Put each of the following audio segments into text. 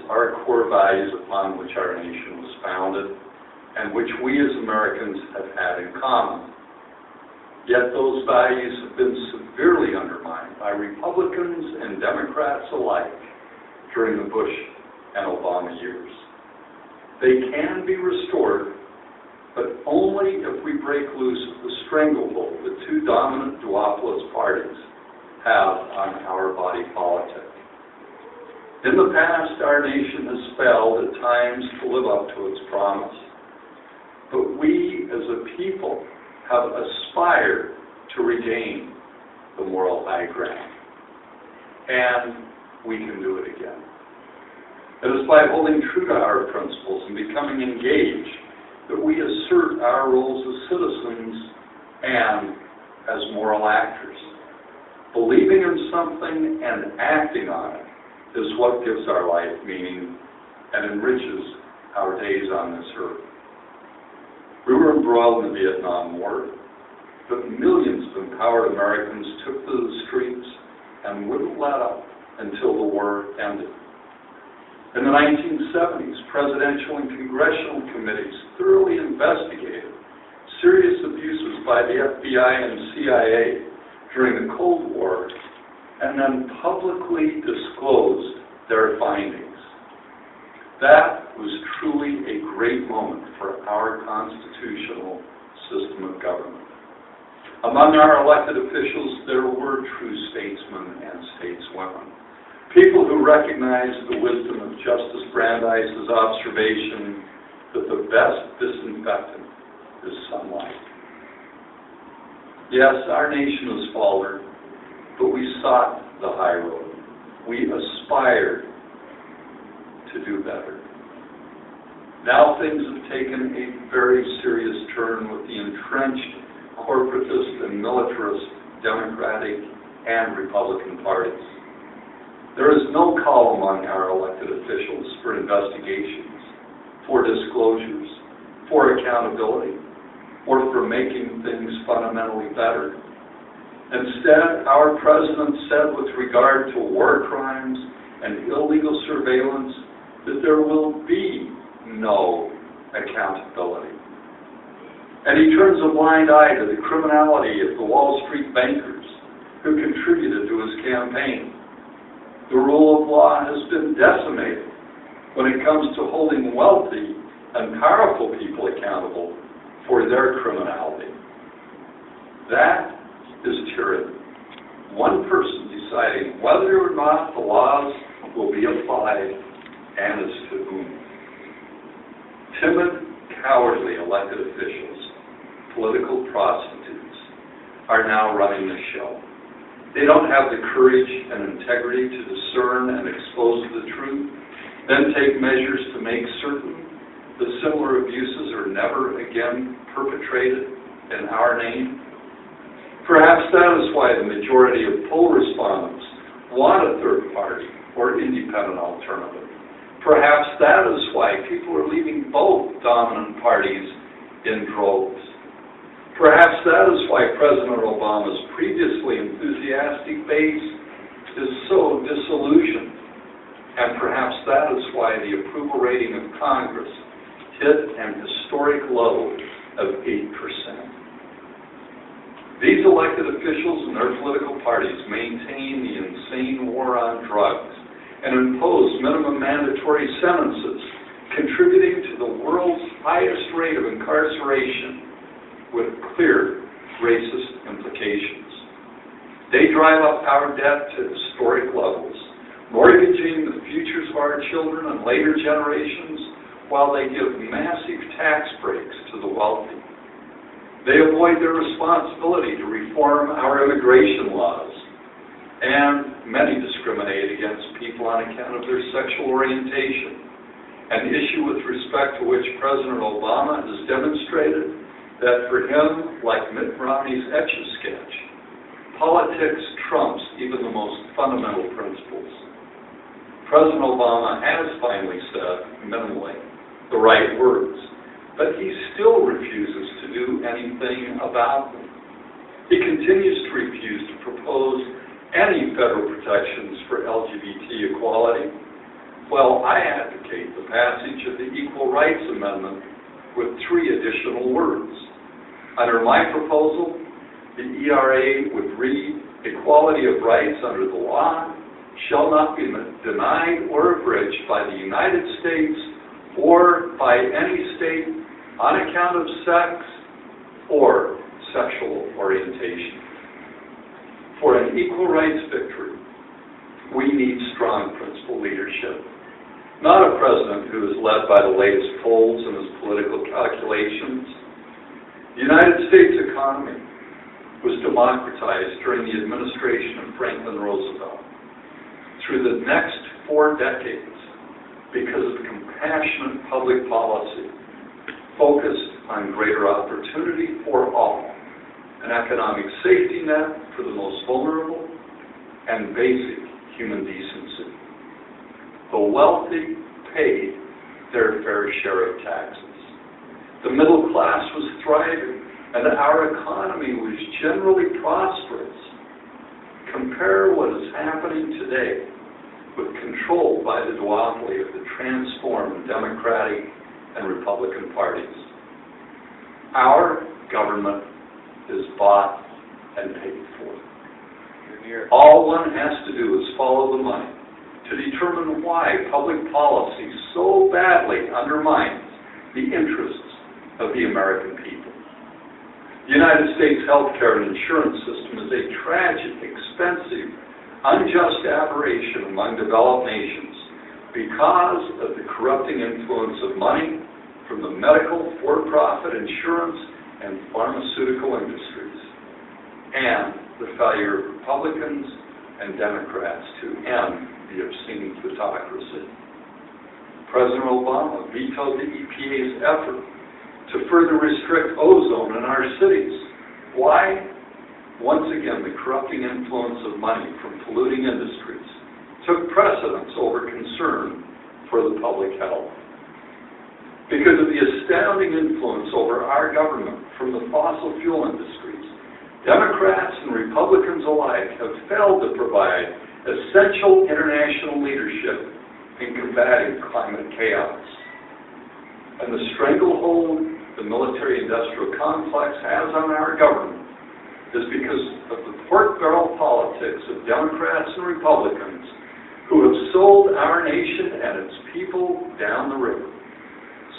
are core values upon which our nation was founded and which we as Americans have had in common. Yet those values have been severely undermined by Republicans and Democrats alike during the Bush and Obama years. They can be restored, but only if we break loose the stranglehold the two dominant duopolis parties have on our body politic. In the past, our nation has failed at times to live up to its promise, but we as a people have aspired to regain the moral high ground, and we can do it again. It is by holding true to our principles and becoming engaged that we assert our roles as citizens and as moral actors. Believing in something and acting on it is what gives our life meaning and enriches our days on this earth. We were embroiled in the Vietnam War, but millions of empowered Americans took to the streets and wouldn't let up until the war ended. In the 1970s, presidential and congressional committees thoroughly investigated serious abuses by the FBI and CIA during the Cold War and then publicly disclosed their findings. That was truly a great moment for our constitutional system of government. Among our elected officials, there were true statesmen and stateswomen, people who recognized the wisdom of Justice Brandeis's observation that the best disinfectant is sunlight. Yes, our nation has faltered, but we sought the high road. We aspired to do better. Now things have taken a very serious turn with the entrenched corporatist and militarist Democratic and Republican parties. There is no call among our elected officials for investigations, for disclosures, for accountability, or for making things fundamentally better. Instead, our president said with regard to war crimes and illegal surveillance that there will be no accountability. And he turns a blind eye to the criminality of the Wall Street bankers who contributed to his campaign. The rule of law has been decimated when it comes to holding wealthy and powerful people accountable for their criminality. That is tyranny. One person deciding whether or not the laws will be applied and as to whom. Timid, cowardly elected officials, political prostitutes, are now running the show. They don't have the courage and integrity to discern and expose the truth, then take measures to make certain that similar abuses are never again perpetrated in our name. Perhaps that is why the majority of poll respondents want a third party or independent alternative. Perhaps that is why people are leaving both dominant parties in droves. Perhaps that is why President Obama's previously enthusiastic base is so disillusioned. And perhaps that is why the approval rating of Congress hit an historic low of 8%. These elected officials and their political parties maintain the insane war on drugs and impose minimum mandatory sentences, contributing to the world's highest rate of incarceration with clear racist implications. They drive up our debt to historic levels, mortgaging the futures of our children and later generations while they give massive tax breaks to the wealthy. They avoid their responsibility to reform our immigration laws, and many discriminate against people on account of their sexual orientation, an issue with respect to which President Obama has demonstrated that for him, like Mitt Romney's Etch-a-Sketch, politics trumps even the most fundamental principles. President Obama has finally said, minimally, the right words, but he still refuses to do anything about them. He continues to refuse to propose any federal protections for LGBT equality, Well, I advocate the passage of the Equal Rights Amendment with 3 additional words. Under my proposal, the ERA would read, "Equality of rights under the law shall not be denied or abridged by the United States or by any state on account of sex or sexual orientation." For an equal rights victory, we need strong principled leadership, not a president who is led by the latest polls and his political calculations. The United States economy was democratized during the administration of Franklin Roosevelt. Through the next 4 decades, because of compassionate public policy focused on greater opportunity for all, an economic safety net for the most vulnerable, and basic human decency. The wealthy paid their fair share of taxes. The middle class was thriving, and our economy was generally prosperous. Compare what is happening today with control by the duopoly of the transformed Democratic and Republican parties. Our government is bought and paid for. All one has to do is follow the money to determine why public policy so badly undermines the interests of the American people. The United States healthcare and insurance system is a tragic, expensive, unjust aberration among developed nations because of the corrupting influence of money from the medical, for-profit insurance, and pharmaceutical industries, and the failure of Republicans and Democrats to end the obscene plutocracy. President Obama vetoed the EPA's effort to further restrict ozone in our cities. Why? Once again, the corrupting influence of money from polluting industries took precedence over concern for the public health. Because of the astounding influence over our government from the fossil fuel industries, Democrats and Republicans alike have failed to provide essential international leadership in combating climate chaos. And the stranglehold the military-industrial complex has on our government is because of the pork barrel politics of Democrats and Republicans who have sold our nation and its people down the river,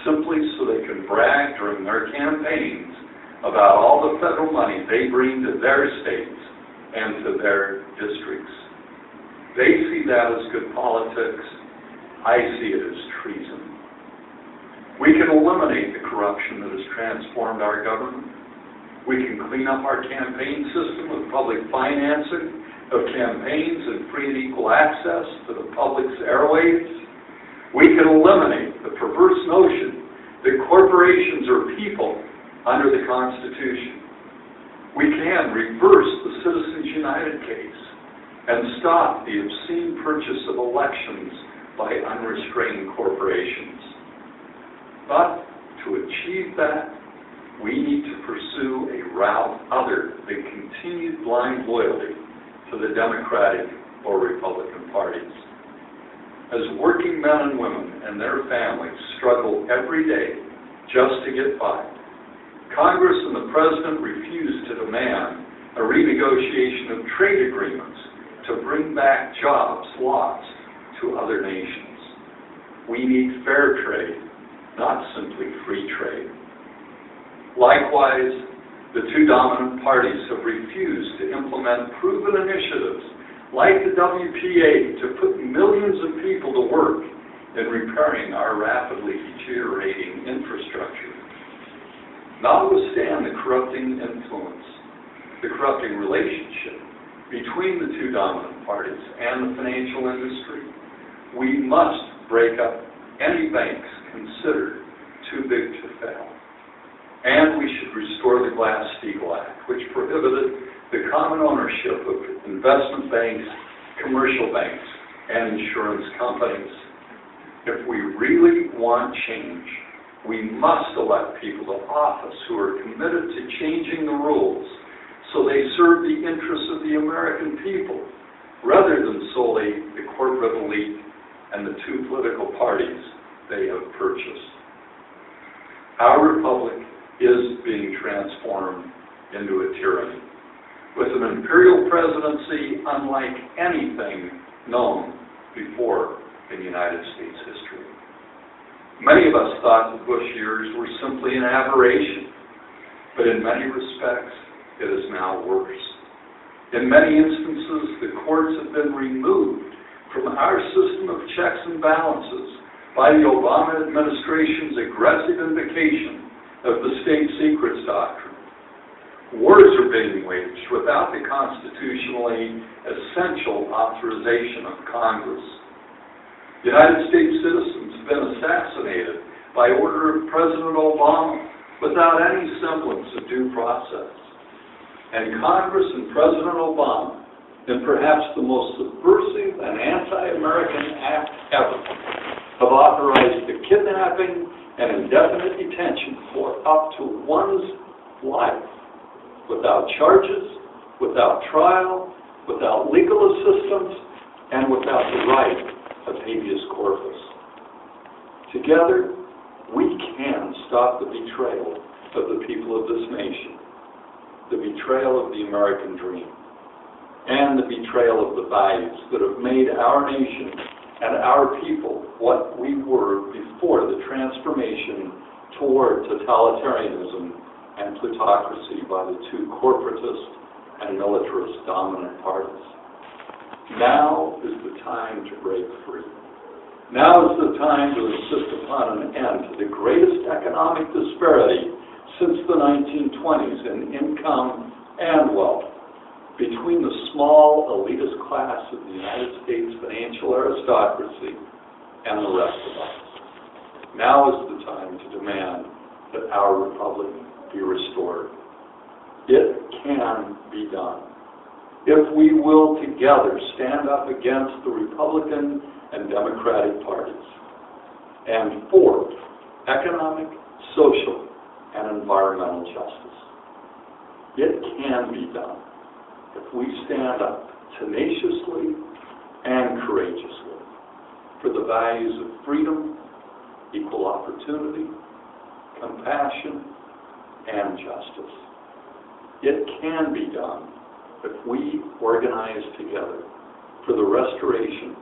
simply so they can brag during their campaigns about all the federal money they bring to their states and to their districts. They see that as good politics. I see it as treason. We can eliminate the corruption that has transformed our government. We can clean up our campaign system with public financing of campaigns and free and equal access to the public's airwaves. We can eliminate the perverse notion that corporations are people under the Constitution. We can reverse the Citizens United case and stop the obscene purchase of elections by unrestrained corporations. But to achieve that, we need to pursue a route other than continued blind loyalty to the Democratic or Republican parties. As working men and women and their families struggle every day just to get by, Congress and the President refuse to demand a renegotiation of trade agreements to bring back jobs lost to other nations. We need fair trade, not simply free trade. Likewise, the 2 dominant parties have refused to implement proven initiatives like the WPA to put millions of people to work in repairing our rapidly deteriorating infrastructure. Notwithstanding the corrupting influence, the corrupting relationship between the 2 dominant parties and the financial industry, we must break up any banks considered too big to fail. And we should restore the Glass-Steagall Act, which prohibited the common ownership of investment banks, commercial banks, and insurance companies. If we really want change, we must elect people to office who are committed to changing the rules so they serve the interests of the American people, rather than solely the corporate elite and the two political parties they have purchased. Our republic is being transformed into a tyranny, with an imperial presidency unlike anything known before in United States history. Many of us thought the Bush years were simply an aberration, but in many respects, it is now worse. In many instances, the courts have been removed from our system of checks and balances by the Obama administration's aggressive invocation of the state secrets doctrine. Wars are being waged without the constitutionally essential authorization of Congress. United States citizens have been assassinated by order of President Obama without any semblance of due process. And Congress and President Obama, in perhaps the most subversive and anti-American act ever, have authorized the kidnapping and indefinite detention for up to one's life, without charges, without trial, without legal assistance, and without the right of habeas corpus. Together, we can stop the betrayal of the people of this nation, the betrayal of the American dream, and the betrayal of the values that have made our nation and our people what we were before the transformation toward totalitarianism and plutocracy by the two corporatist and militarist dominant parties. Now is the time to break free. Now is the time to insist upon an end to the greatest economic disparity since the 1920s in income and wealth between the small elitist class of the United States financial aristocracy and the rest of us. Now is the time to demand that our republic be restored. It can be done if we will together stand up against the Republican and Democratic parties and for economic, social, and environmental justice. It can be done if we stand up tenaciously and courageously for the values of freedom, equal opportunity, compassion, and justice. It can be done if we organize together for the restoration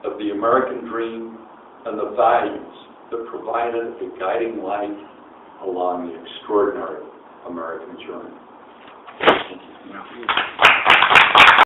of the American dream and the values that provided a guiding light along the extraordinary American journey. Thank you.